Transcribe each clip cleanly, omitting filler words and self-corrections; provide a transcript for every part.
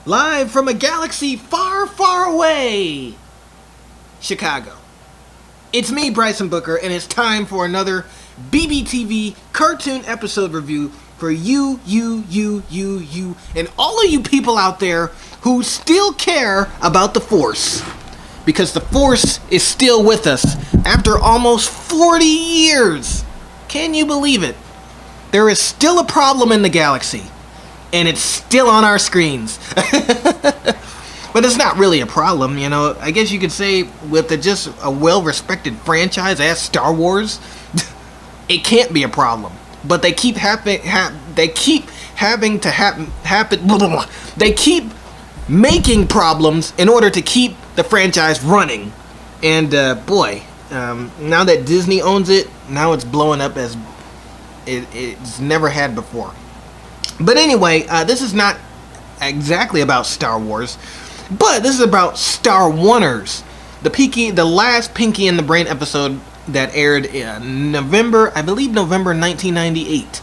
Live from a galaxy far, far away, Chicago. It's me, Bryson Booker, and it's time for another BBTV cartoon episode review for you, and all of you people out there who still care about the Force. Because the Force is still with us after almost 40 years. Can you believe it? There is still a problem in the galaxy, and it's still on our screens. But it's not really a problem, you know. I guess you could say with just a well-respected franchise as Star Wars, it can't be a problem. But they keep having to happen. They keep making problems in order to keep the franchise running. And boy, now that Disney owns it, now it's blowing up as it's never had before. But anyway, this is not exactly about Star Wars, but this is about Star Wanners, the last Pinky and the Brain episode that aired in November 1998.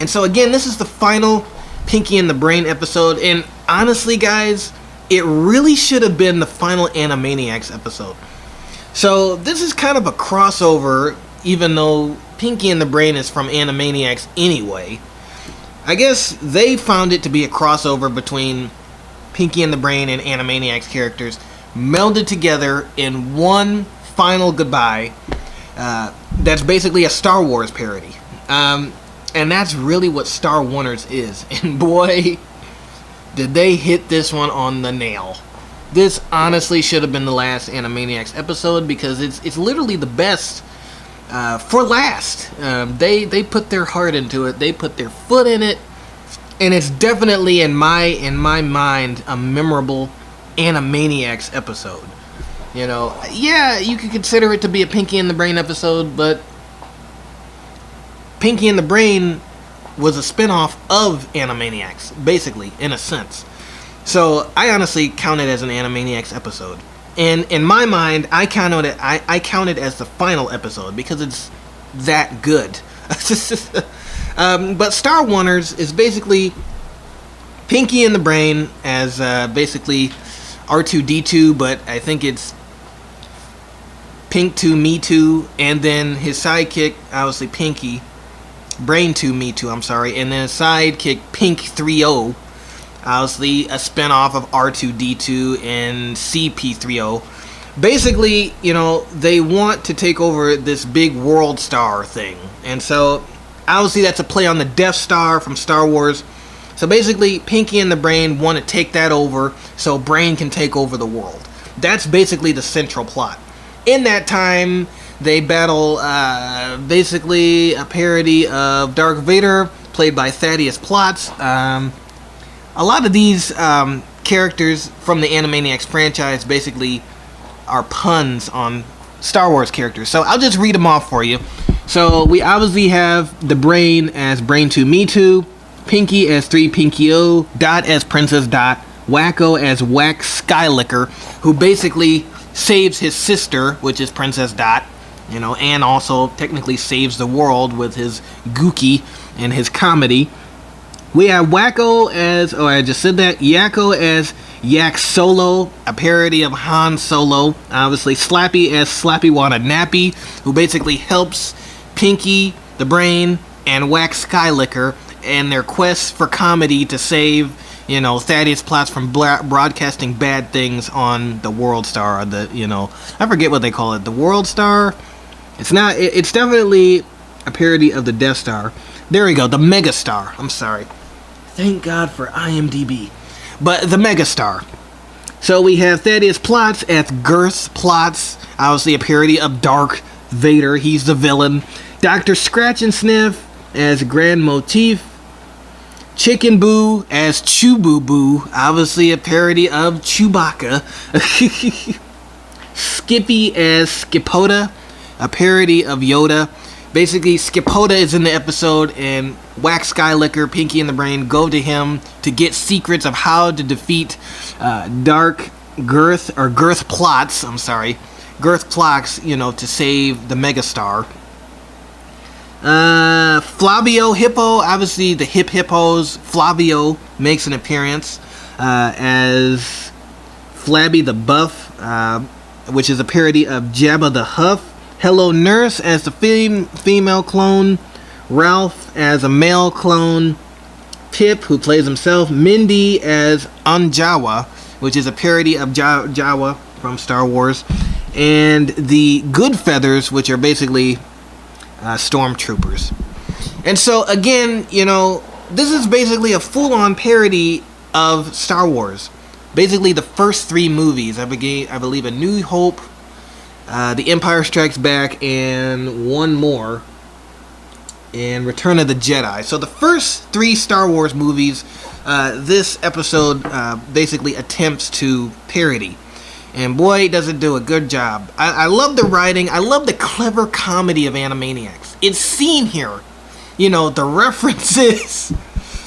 And so again, this is the final Pinky and the Brain episode, and honestly, guys, it really should have been the final Animaniacs episode. So this is kind of a crossover, even though Pinky and the Brain is from Animaniacs anyway. I guess they found it to be a crossover between Pinky and the Brain and Animaniacs characters melded together in one final goodbye. That's basically a Star Wars parody. And that's really what Star Wanners is. And boy, did they hit this one on the nail. This honestly should have been the last Animaniacs episode because it's literally the best for last. They put their heart into it. They put their foot in it, and it's definitely in my mind a memorable Animaniacs episode. You know, yeah, you could consider it to be a Pinky and the Brain episode, but Pinky and the Brain was a spinoff of Animaniacs, basically, in a sense. So I honestly count it as an Animaniacs episode. And in my mind, I count it as the final episode because it's that good. But Star Wanners is basically Pinky and the Brain as basically R2-D2, but I think it's Pink 2 Me 2, and then his sidekick, obviously Pinky, Brain 2 Me 2, I'm sorry, and then his sidekick Pink 3-0. Obviously, a spinoff of R2-D2 and CP3O. Basically, you know, they want to take over this big world star thing. And so, obviously, that's a play on the Death Star from Star Wars. So basically, Pinky and the Brain want to take that over so Brain can take over the world. That's basically the central plot. In that time, they battle basically a parody of Darth Vader, played by Thaddeus Plotz. A lot of these characters from the Animaniacs franchise basically are puns on Star Wars characters. So I'll just read them off for you. So we obviously have the Brain as Brain 2 Me 2, Pinky as 3 Pinky O, Dot as Princess Dot, Wacko as Whack Skylicker, who basically saves his sister, which is Princess Dot, you know, and also technically saves the world with his gooky and his comedy. We have Wacko as, I just said that, Yakko as Yak Solo, a parody of Han Solo. Obviously, Slappy as Slappy Wanna Nappy, who basically helps Pinky, the Brain, and Whack Skylicker in their quest for comedy to save, you know, Thaddeus Plotz from broadcasting bad things on the World Star, or the, you know, I forget what they call it, the World Star? It's not, it's definitely a parody of the Death Star. There we go, the Megastar, I'm sorry. Thank God for IMDb. But the Megastar. So we have Thaddeus Plotz as Girth Plotz, obviously a parody of Darth Vader, he's the villain. Dr. Scratch and Sniff as Grand Motif. Chicken Boo as Chew Boo Boo, obviously a parody of Chewbacca. Skippy as Skipota, a parody of Yoda. Basically, Skipota is in the episode, and Whack Skylicker, Pinky and the Brain go to him to get secrets of how to defeat Girth Plotz, you know, to save the Megastar. Flavio Hippo, obviously the Hip Hippos. Flavio makes an appearance. as Flabby the Buff, which is a parody of Jabba the Hutt. Hello Nurse as the female clone. Ralph as a male clone. Pip, who plays himself. Mindy as Anjawa, which is a parody of Jawa from Star Wars. And the Good Feathers, which are basically stormtroopers. And so, again, this is basically a full-on parody of Star Wars. Basically, the first 3 movies, I believe A New Hope, The Empire Strikes Back, and one more, and Return of the Jedi. So the first 3 Star Wars movies, this episode basically attempts to parody. And boy, does it do a good job. I love the writing. I love the clever comedy of Animaniacs. It's seen here. The references.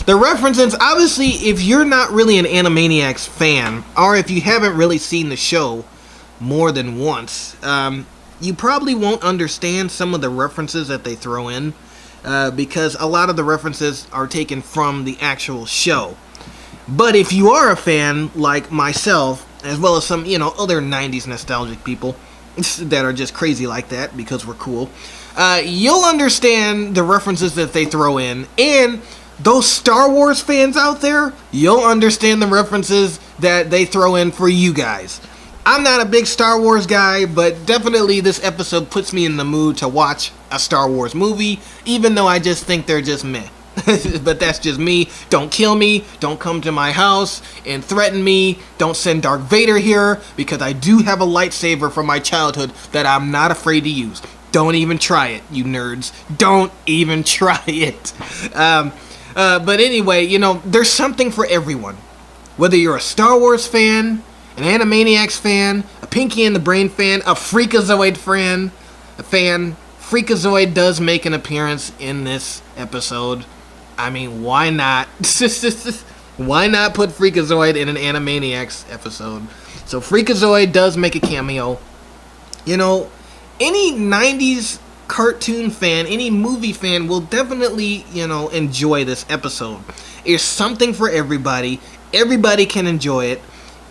The references, obviously, if you're not really an Animaniacs fan, or if you haven't really seen the show more than once, you probably won't understand some of the references that they throw in, because a lot of the references are taken from the actual show. But if you are a fan, like myself, as well as some, other 90s nostalgic people that are just crazy like that because we're cool, you'll understand the references that they throw in. And those Star Wars fans out there, you'll understand the references that they throw in for you guys. I'm not a big Star Wars guy, but definitely this episode puts me in the mood to watch a Star Wars movie, even though I just think they're just meh. But that's just me. Don't kill me. Don't come to my house and threaten me. Don't send Darth Vader here, because I do have a lightsaber from my childhood that I'm not afraid to use. Don't even try it, you nerds. Don't even try it. But anyway, there's something for everyone. Whether you're a Star Wars fan, an Animaniacs fan, a Pinky and the Brain fan, a Freakazoid fan, Freakazoid does make an appearance in this episode. I mean, why not? Why not put Freakazoid in an Animaniacs episode? So Freakazoid does make a cameo. Any 90s cartoon fan, any movie fan will definitely, enjoy this episode. There's something for everybody. Everybody can enjoy it.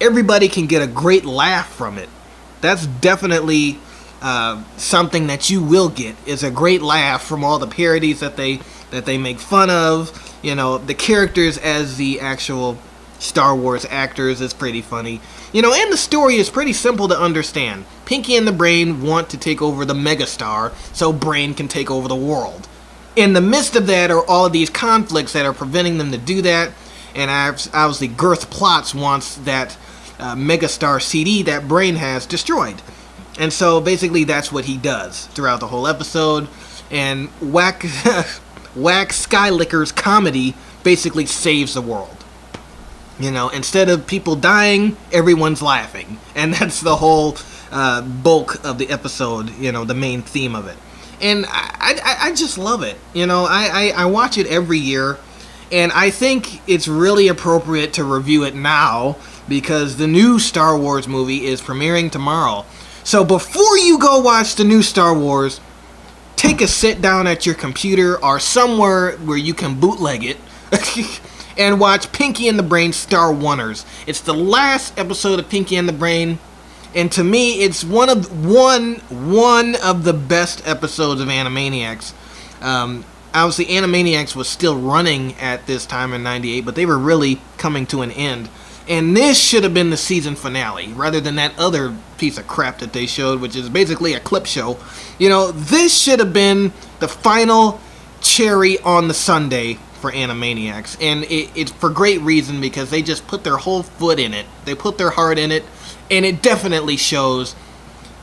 Everybody can get a great laugh from it. That's definitely something that you will get, is a great laugh from all the parodies that they make fun of. The characters as the actual Star Wars actors is pretty funny. And the story is pretty simple to understand. Pinky and the Brain want to take over the megastar so Brain can take over the world. In the midst of that are all of these conflicts that are preventing them to do that. And obviously Girth Plots wants that megastar CD that Brain has destroyed. And so basically that's what he does throughout the whole episode. And Whack Skylicker's comedy basically saves the world. Instead of people dying, everyone's laughing. And that's the whole bulk of the episode, the main theme of it. And I just love it. I watch it every year. And I think it's really appropriate to review it now, because the new Star Wars movie is premiering tomorrow. So before you go watch the new Star Wars, take a sit down at your computer or somewhere where you can bootleg it and watch Pinky and the Brain Star Oneers. It's the last episode of Pinky and the Brain, and to me, it's one of the best episodes of Animaniacs. Obviously, Animaniacs was still running at this time in '98, but they were really coming to an end. And this should have been the season finale, rather than that other piece of crap that they showed, which is basically a clip show. This should have been the final cherry on the sundae for Animaniacs. And it's for great reason, because they just put their whole foot in it. They put their heart in it. And it definitely shows,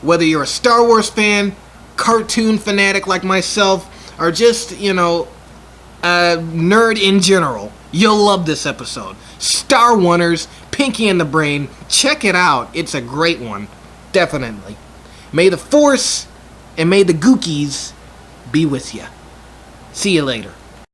whether you're a Star Wars fan, cartoon fanatic like myself, or just, a nerd in general, you'll love this episode. Star Oneers, Pinky and the Brain, check it out. It's a great one. Definitely. May the Force and may the Gookies be with you. See you later.